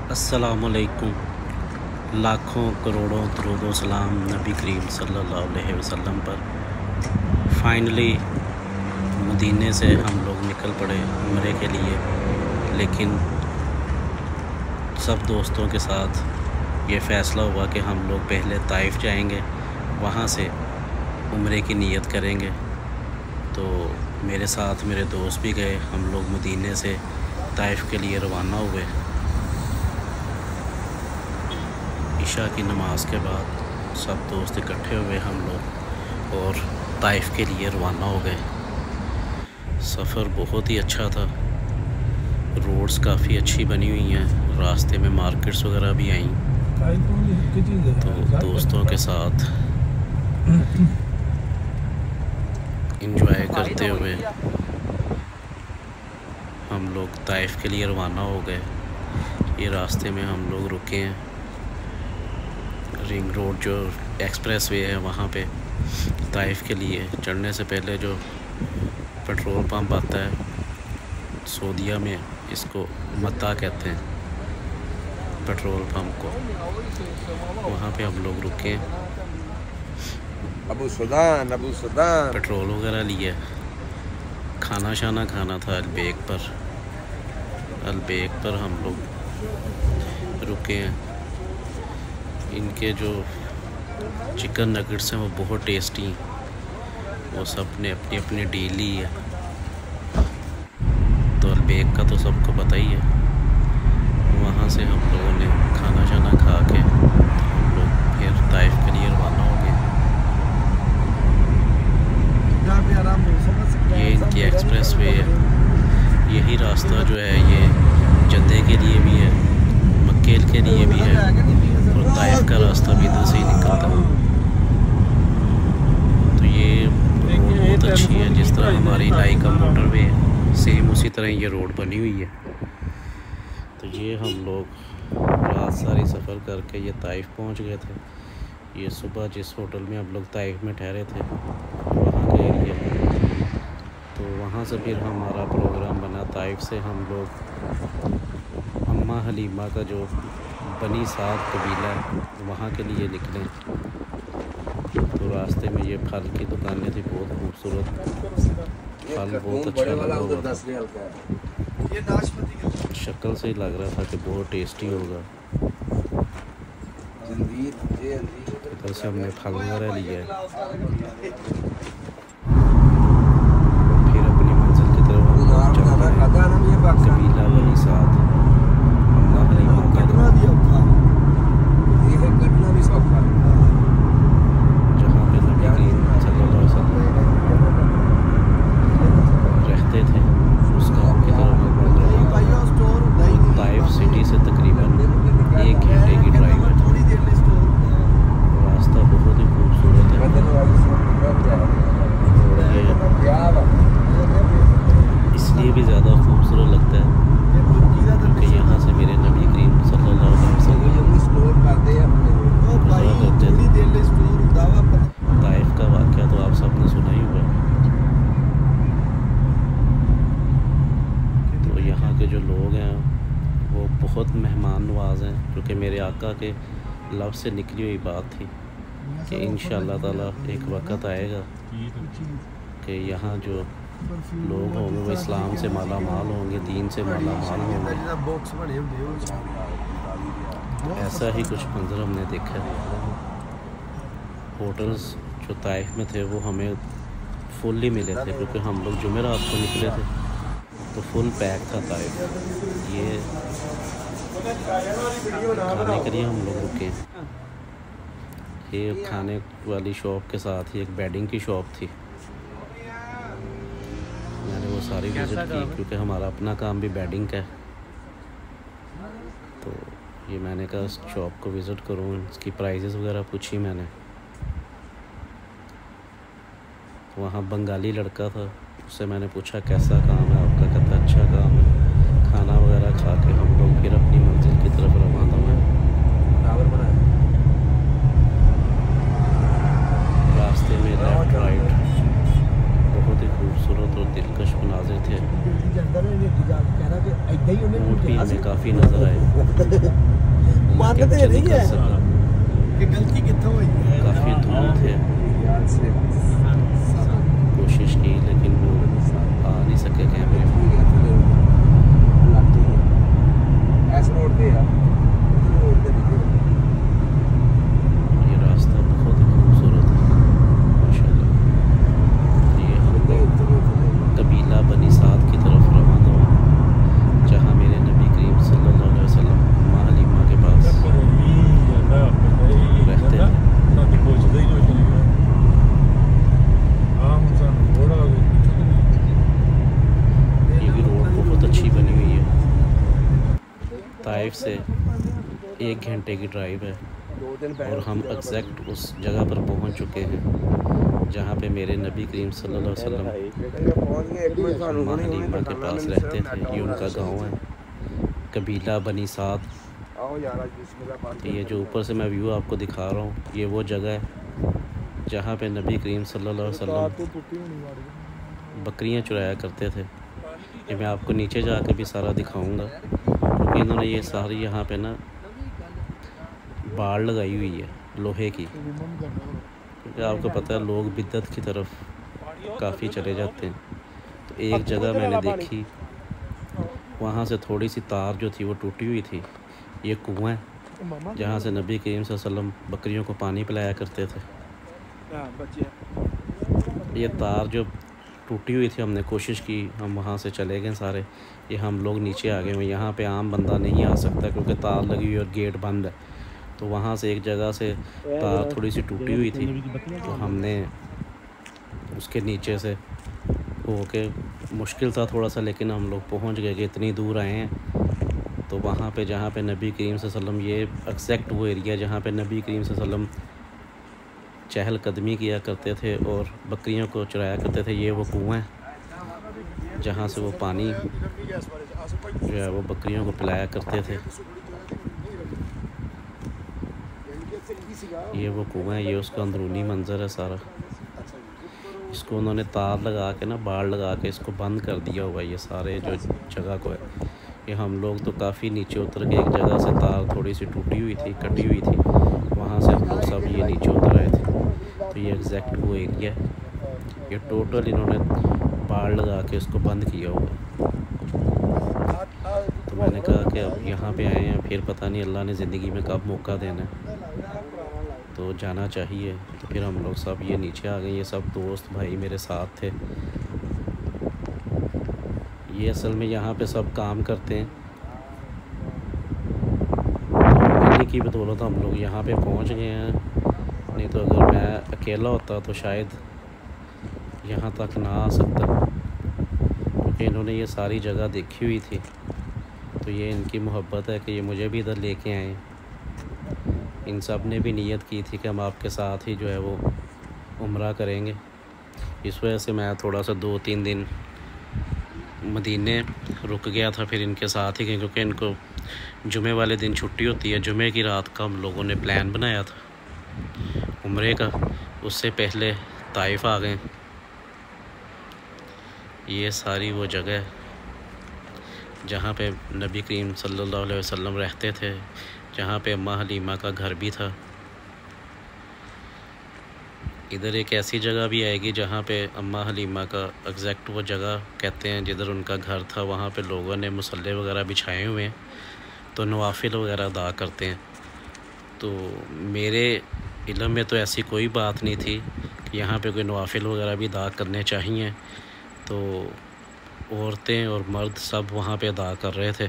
अस्सलामुअलैकुम। लाखों करोड़ों दरूद व सलाम नबी करीम सल्लल्लाहु अलैहि वसल्लम पर। फाइनली मदीने से हम लोग निकल पड़े उम्रे के लिए, लेकिन सब दोस्तों के साथ ये फ़ैसला हुआ कि हम लोग पहले ताइफ़ जाएंगे, वहाँ से उम्रे की नीयत करेंगे। तो मेरे साथ मेरे दोस्त भी गए। हम लोग मदीने से ताइफ़ के लिए रवाना हुए। इशा की नमाज़ के बाद सब दोस्त इकट्ठे हुए हम लोग और ताइफ़ के लिए रवाना हो गए। सफ़र बहुत ही अच्छा था। रोड्स काफ़ी अच्छी बनी हुई हैं, रास्ते में मार्केट्स वगैरह भी आईं। तो दोस्तों के साथ एंजॉय करते हुए हम लोग ताइफ़ के लिए रवाना हो गए। ये रास्ते में हम लोग रुके हैं। रिंग रोड जो एक्सप्रेस वे है वहाँ पे ताइफ़ के लिए चढ़ने से पहले जो पेट्रोल पंप आता है सऊदीया में, इसको मत्ता कहते हैं पेट्रोल पंप को, वहाँ पे हम लोग रुके। अबू सुदान पेट्रोल वगैरह लिए, खाना शाना खाना था अलबेक पर हम लोग रुके हैं। इनके जो चिकन नगेट्स हैं वो बहुत टेस्टी हैं। वो सब ने अपनी अपनी डील ली है। तो अलबेक का तो सबको पता ही है। वहाँ से हम लोगों ने खाना शाना खा के हम लोग फिर ताइफ़ के लिए रवाना हो गए। ये इनकी एक्सप्रेस वे है। यही रास्ता जो है ये जद्दे के लिए भी है, मक्के के लिए भी है, और ताइफ़ का रास्ता भी इधर से ही निकलता है। तो ये रोड बहुत अच्छी है। जिस तरह हमारी लाइका मोटरवे है, सेम उसी तरह ये रोड बनी हुई है। तो ये हम लोग रात सारी सफ़र करके ये ताइफ़ पहुंच गए थे। ये सुबह जिस होटल में हम लोग ताइफ़ में ठहरे थे वहाँ के लिए, तो वहाँ से फिर हमारा प्रोग्राम बना। ताइफ़ से हम लोग अम्मा हलीमा का जो बनी साद कबीला वहाँ के लिए निकले। तो रास्ते में ये फल की दुकानें थी, बहुत खूबसूरत फल, बहुत अच्छा लगा हुआ था। शक्ल से ही लग रहा था कि बहुत टेस्टी होगा। इधर से हमने फल वगैरह लिया है। फिर अपनी मंजिल की तरफ कबीला बनी साद अम्मा हलीमा का जहाँ पे नबी करीम सल्लल्लाहु अलैहि वसल्लम रहते थे, उस गाँव की तरफ ताइफ़ सिटी से तकरीबन 1 घंटे की ड्राइव है। रास्ता बहुत ही खूबसूरत है। इसलिए भी ज़्यादा खूबसूरत लगता है क्योंकि यहाँ से मेरे नबी करीम सल्लल्लाहु अलैहि वसल्लम ताइफ़ का वाक़या तो आप सबने सुना ही होगा। तो यहाँ के जो लोग हैं वो बहुत मेहमान नवाज हैं, क्योंकि मेरे आका के लब से निकली हुई बात थी कि इंशाअल्लाह ताला एक वक़्त आएगा कि यहाँ जो लोग होंगे वो इस्लाम से माला माल होंगे, दीन से माला माल होंगे। ऐसा ही कुछ मंजर हमने देखा। होटल्स जो ताइफ़ में थे वो हमें फुल ही मिले थे, क्योंकि हम लोग जुमेरात को निकले थे तो फुल पैक था ताइफ़। ये खाने के लिए हम लोग रुके। ये खाने वाली शॉप के साथ ही एक बेडिंग की शॉप थी। मैंने वो सारी विज़िट की क्योंकि हमारा अपना काम भी बेडिंग का है। तो ये मैंने कहा इस शॉप को विज़िट करूँ। इसकी प्राइजेस वगैरह पूछी मैंने। वहाँ बंगाली लड़का था, उससे मैंने पूछा कैसा काम है आपका। कहता अच्छा काम है। खाना वगैरह खा के हम लोग फिर अपनी मंजिल की तरफ रवाना हुए। रास्ते में लेफ्ट राइट बहुत ही खूबसूरत और दिलकश मनाज़िर थे। ऊँट भी हमें काफ़ी नज़र आए। मानते नहीं है कि गलती कितना हुई है। काफ़ी दूर थे, कोशिश की लेकिन वो आ नहीं सके कैमरे में। ये रास्ता बहुत ही खूबसूरत है माशाल्लाह। ये हम लोग कबीला बनी साद की तरफ रवाना हुए, जहाँ मेरे नबी करीम सल्लल्लाहु अलैहि वसल्लम माँ हलीमा के पास रहते थे। ये भी रोड बहुत अच्छी बनी हुई है। ताइफ से 1 घंटे की ड्राइव है और हम एग्जैक्ट उस जगह पर पहुंच चुके हैं जहां पे मेरे नबी करीम सल्लल्लाहु अलैहि वसल्लम माँ हलीमा के पास रहते थे। ये उनका गांव है, कबीला बनी साद। तो ये जो ऊपर से मैं व्यू आपको दिखा रहा हूँ, ये वो जगह है जहाँ पे नबी करीम सल्लल्लाहु अलैहि वसल्लम बकरियाँ चुराया करते थे। ये मैं आपको नीचे जाकर भी सारा दिखाऊंगा, क्योंकि इन्होंने ये सारी यहाँ पे ना बाड़ लगाई हुई है लोहे की, क्योंकि आपको पता है लोग बिद्दत की तरफ काफ़ी चले जाते हैं। तो एक जगह मैंने देखी, वहाँ से थोड़ी सी तार जो थी वो टूटी हुई थी। ये कुआं है जहाँ से नबी करीम सल्लल्लाहु अलैहि वसल्लम बकरियों को पानी पिलाया करते थे। ये तार जो टूटी हुई थी, हमने कोशिश की, हम वहाँ से चले गए सारे। ये हम लोग नीचे आ गए हैं। यहाँ पे आम बंदा नहीं आ सकता क्योंकि तार लगी हुई और गेट बंद है। तो वहाँ से एक जगह से तार थोड़ी सी टूटी हुई थी, तो हमने उसके नीचे से होके, मुश्किल था थोड़ा सा, लेकिन हम लोग पहुँच गए कि इतनी दूर आए हैं। तो वहाँ पे जहाँ पे नबी करीम सल्लल्लाहु अलैहि वसल्लम, ये एग्जैक्ट वो एरिया जहाँ पे नबी करीम सल्लल्लाहु अलैहि वसल्लम चहलकदमी किया करते थे और बकरियों को चुराया करते थे। ये वो कुआं है जहाँ से वो पानी जो है वो बकरियों को पिलाया करते थे। ये वो कुआं है, ये उसका अंदरूनी मंजर है सारा। इसको उन्होंने तार लगा के ना, बाड़ लगा के इसको बंद कर दिया हुआ है, ये सारे जो जगह को है। ये हम लोग तो काफ़ी नीचे उतर के, एक जगह से तार थोड़ी सी टूटी हुई थी, कटी हुई थी, वहाँ से हम लोग सब ये नीचे उतर आए थे। तो ये एग्जैक्ट वो एरिया है। ये टोटल इन्होंने बाड़ लगा के इसको बंद किया हुआ है। तो मैंने कहा कि अब यहाँ पे आए हैं, फिर पता नहीं अल्लाह ने ज़िंदगी में कब मौका देना है, तो जाना चाहिए। तो फिर हम लोग सब ये नीचे आ गए। ये सब दोस्त भाई मेरे साथ थे। ये असल में यहाँ पे सब काम करते हैं, तो इन्हीं की बदौलत हम लोग यहाँ पे पहुँच गए हैं। नहीं तो अगर मैं अकेला होता तो शायद यहाँ तक ना आ सकता, क्योंकि इन्होंने ये सारी जगह देखी हुई थी। तो ये इनकी मोहब्बत है कि ये मुझे भी इधर लेके आए। इन सब ने भी नीयत की थी कि हम आपके साथ ही जो है वो उम्रा करेंगे। इस वजह से मैं थोड़ा सा 2-3 दिन मदीने रुक गया था, फिर इनके साथ ही गए, क्योंकि इनको जुमे वाले दिन छुट्टी होती है। जुमे की रात का हम लोगों ने प्लान बनाया था उम्रे का, उससे पहले ताइफ आ गए। ये सारी वो जगह है जहाँ पे नबी करीम सल्लल्लाहु अलैहि वसल्लम रहते थे, जहाँ पे अम्मा हलीमा का घर भी था। इधर एक ऐसी जगह भी आएगी जहाँ पे अम्मा हलीमा का एग्जैक्ट वो जगह कहते हैं जिधर उनका घर था। वहाँ पे लोगों ने मुसल्ले वगैरह बिछाए हुए हैं, तो नवाफिल वगैरह अदा करते हैं। तो मेरे इल्म में तो ऐसी कोई बात नहीं थी कि यहाँ पे कोई नवाफिल वगैरह भी अदा करने चाहिए। तो औरतें और मर्द सब वहाँ पे अदा कर रहे थे।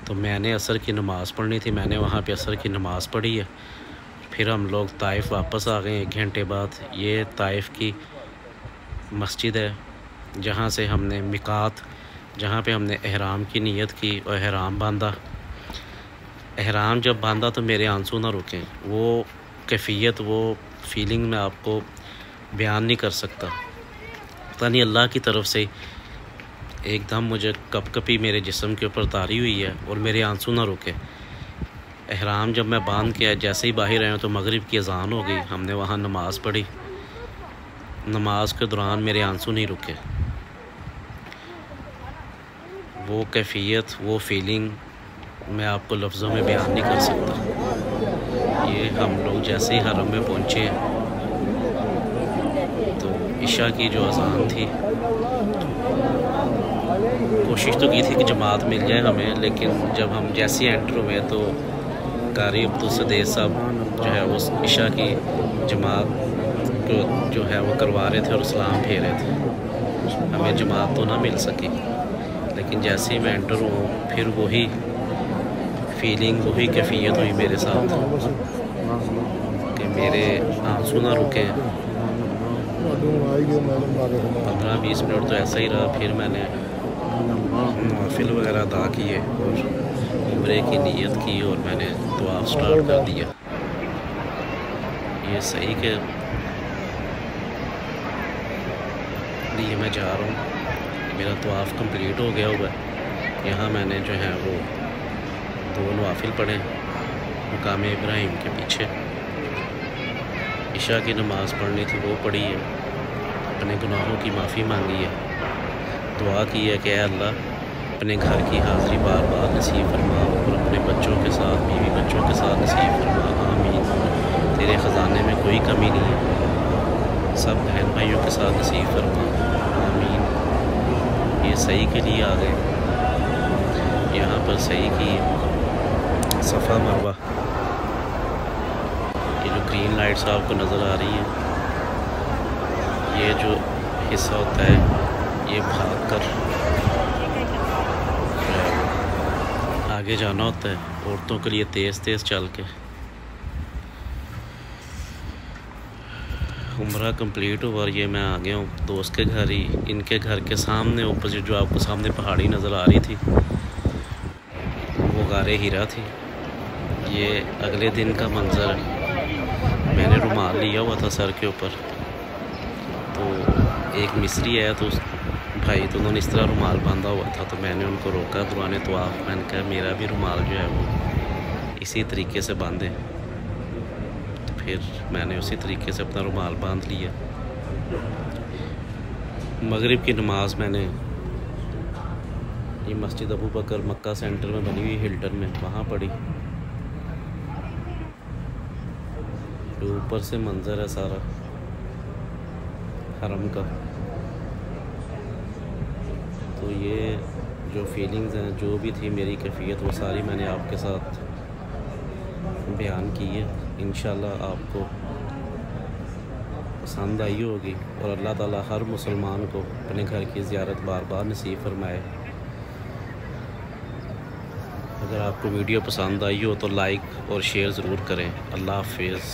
तो मैंने असर की नमाज़ पढ़नी थी, मैंने वहाँ पे असर की नमाज़ पढ़ी है। फिर हम लोग ताइफ वापस आ गए 1 घंटे बाद। ये ताइफ की मस्जिद है जहाँ से हमने मिकात, जहाँ पे हमने एहराम की नीयत की और एहराम बांधा। एहराम जब बांधा तो मेरे आंसू ना रुके। वो कैफियत, वो फीलिंग मैं आपको बयान नहीं कर सकता। पता नहीं अल्लाह की तरफ से एकदम मुझे कपकपी मेरे जिस्म के ऊपर तारी हुई है और मेरे आंसू ना रुके। एहराम जब मैं बांध के जैसे ही बाहर आया तो मगरिब की अज़ान हो गई। हमने वहाँ नमाज़ पढ़ी। नमाज के दौरान मेरे आंसू नहीं रुके। वो कैफियत, वो फीलिंग मैं आपको लफ्ज़ों में बयान नहीं कर सकता। ये हम लोग जैसे ही हरम में पहुँचे हैं तो इशा की जो अज़ान थी, कोशिश तो की थी कि जमात मिल जाए हमें, लेकिन जब हम जैसे ही एंटर हुए तो कारी अब्दुल सदेस साहब जो है वो इशा की जमात को जो है वो करवा रहे थे और सलाम फेरे थे। हमें जमात तो ना मिल सकी, लेकिन जैसे ही मैं एंटर हुआ फिर वही फीलिंग, वही कैफियत हुई मेरे साथ कि मेरे आंसू ना रुके। 15-20 मिनट तो ऐसा ही रहा। फिर मैंने नवाफिल वगैरह अदा किए और उम्रे की नीयत की और मैंने दुआ स्टार्ट कर दिया। ये सही के लिए मैं जा रहा हूँ। मेरा तवाफ़ कंप्लीट हो गया हुआ है। यहाँ मैंने जो है वो 2 नवाफिल पढ़े मकाम इब्राहिम के पीछे। इशा की नमाज़ पढ़नी थी वो पढ़ी है, अपने गुनाहों की माफ़ी मांगी है, दुआ की है कि अल्लाह अपने घर की हाज़िरी बार बार नसीब फरमा और अपने बच्चों के साथ, बीवी बच्चों के साथ नसीब फरमा। आमीन। तेरे ख़जाने में कोई कमी नहीं है, सब बहन भाइयों के साथ नसीब फरमा। आमीन। ये सही के लिए आ गए। यहाँ पर सही की सफ़ा मरवा, ये जो ग्रीन लाइट्स आपको नज़र आ रही है, ये जो हिस्सा होता है ये भाग कर आगे जाना होता है औरतों के लिए, तेज़ तेज़ चल के। उम्रा कंप्लीट हुआ और ये मैं आ गया हूँ दोस्त के घर ही। इनके घर के सामने अपोजिट जो आपको सामने पहाड़ी नज़र आ रही थी वो गारे हीरा थी। ये अगले दिन का मंज़र है। मैंने रुमाल लिया हुआ था सर के ऊपर, तो एक मिस्री आया तो भाई तो उन्होंने इस तरह रुमाल बांधा हुआ था, तो मैंने उनको रोका दुआने तवाफ़। मैंने कहा मेरा भी रुमाल जो है वो इसी तरीके से बांधे। तो फिर मैंने उसी तरीके से अपना रुमाल बांध लिया। मगरिब की नमाज़ मैंने ये मस्जिद अबू बकर मक्का सेंटर में बनी हुई हिल्टन में वहाँ पढ़ी। तो ऊपर से मंज़र है सारा हरम का। तो ये जो फीलिंग्स हैं, जो भी थी मेरी कैफियत, वो सारी मैंने आपके साथ बयान की है। इंशाल्लाह आपको पसंद आई होगी और अल्लाह ताला हर मुसलमान को अपने घर की ज़ियारत बार बार नसीब फरमाए। अगर आपको वीडियो पसंद आई हो तो लाइक और शेयर ज़रूर करें। अल्लाह हाफ़िज़।